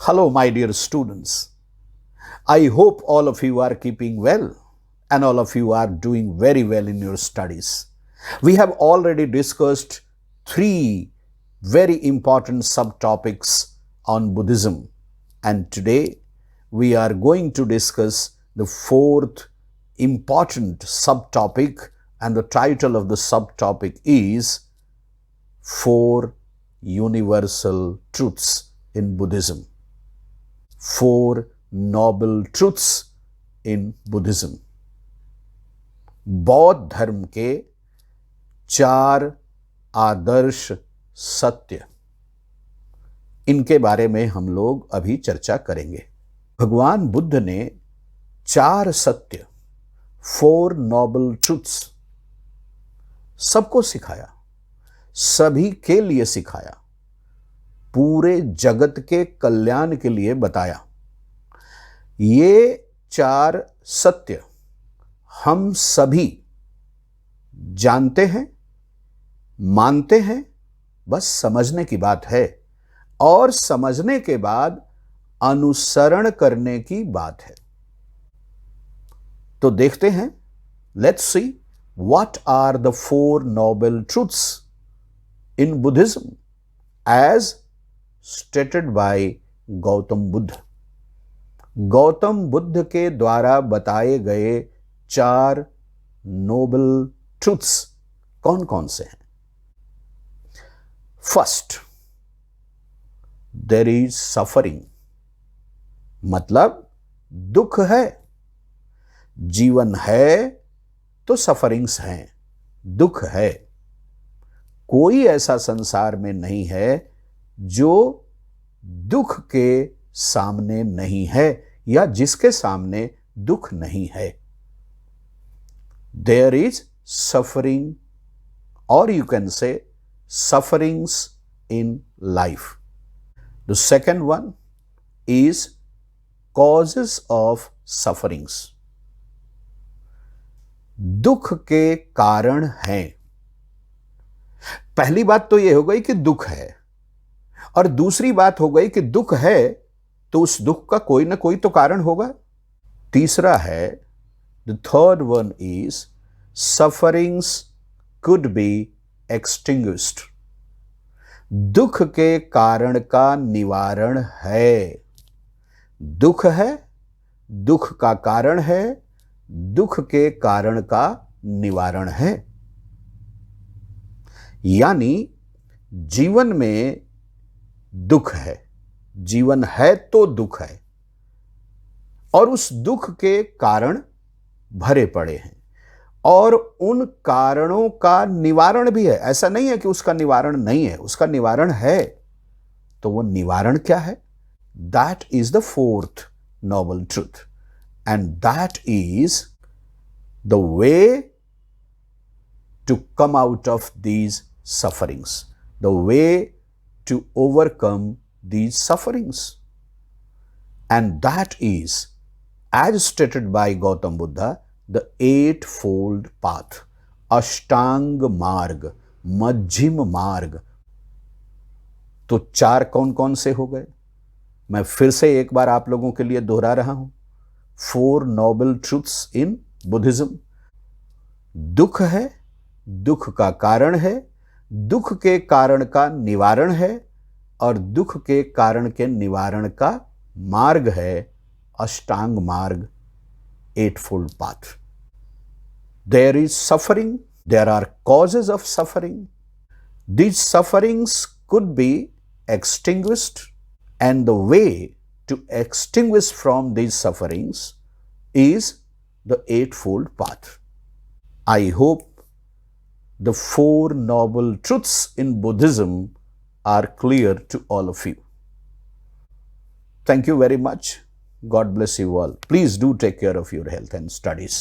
Hello, my dear students. I hope all of you are keeping well and all of you are doing very well in your studies. We have already discussed three very important subtopics on Buddhism, and today we are going to discuss the fourth important subtopic, and the title of the subtopic is Four Universal Truths in Buddhism. Four noble truths in Buddhism. बौद्ध धर्म के चार आदर्श सत्य, इनके बारे में हम लोग अभी चर्चा करेंगे। भगवान बुद्ध ने चार सत्य, फोर नोबल ट्रुथ्स सबको सिखाया, सभी के लिए सिखाया, पूरे जगत के कल्याण के लिए बताया। ये चार सत्य हम सभी जानते हैं, मानते हैं, बस समझने की बात है, और समझने के बाद अनुसरण करने की बात है। तो देखते हैं, let's see what are the four noble truths in Buddhism as stated by Gautam Buddha. Gautam Buddha के द्वारा बताए गए चार नोबल ट्रुथ्स कौन कौन से हैं? फर्स्ट, देयर इज सफरिंग, मतलब दुख है। जीवन है तो सफरिंग्स हैं, दुख है। कोई ऐसा संसार में नहीं है जो दुख के सामने नहीं है या जिसके सामने दुख नहीं है। देयर इज सफरिंग, और you can say sufferings in life. The second one is causes of sufferings, दुख के कारण हैं। पहली बात तो यह हो गई कि दुख है, और दूसरी बात हो गई कि दुख है तो उस दुख का कोई ना कोई तो कारण होगा। तीसरा है, the third one is sufferings could be extinguished, दुख के कारण का निवारण है। दुख है, दुख का कारण है, दुख के कारण का निवारण है। यानी जीवन में दुख है, जीवन है तो दुख है, और उस दुख के कारण भरे पड़े हैं, और उन कारणों का निवारण भी है। ऐसा नहीं है कि उसका निवारण नहीं है, उसका निवारण है। तो वो निवारण क्या है? That is the fourth noble truth, and that is the way to come out of these sufferings, the way to overcome these sufferings. And that is, as stated by Gautam Buddha, the eightfold path, Ashtang Marg, Majjhim Marg. तो चार कौन कौन से हो गए? मैं फिर से एक बार आप लोगों के लिए दोहरा रहा हूं। Four noble truths in Buddhism. दुख है, दुख का कारण है, दुख के कारण का निवारण है, और दुख के कारण के निवारण का मार्ग है अष्टांग मार्ग, eightfold path. There is suffering, there are causes of suffering, these sufferings could be extinguished, and the way to extinguish from these sufferings is the eightfold path. I hope the four noble truths in Buddhism are clear to all of you. Thank you very much. God bless you all. Please do take care of your health and studies.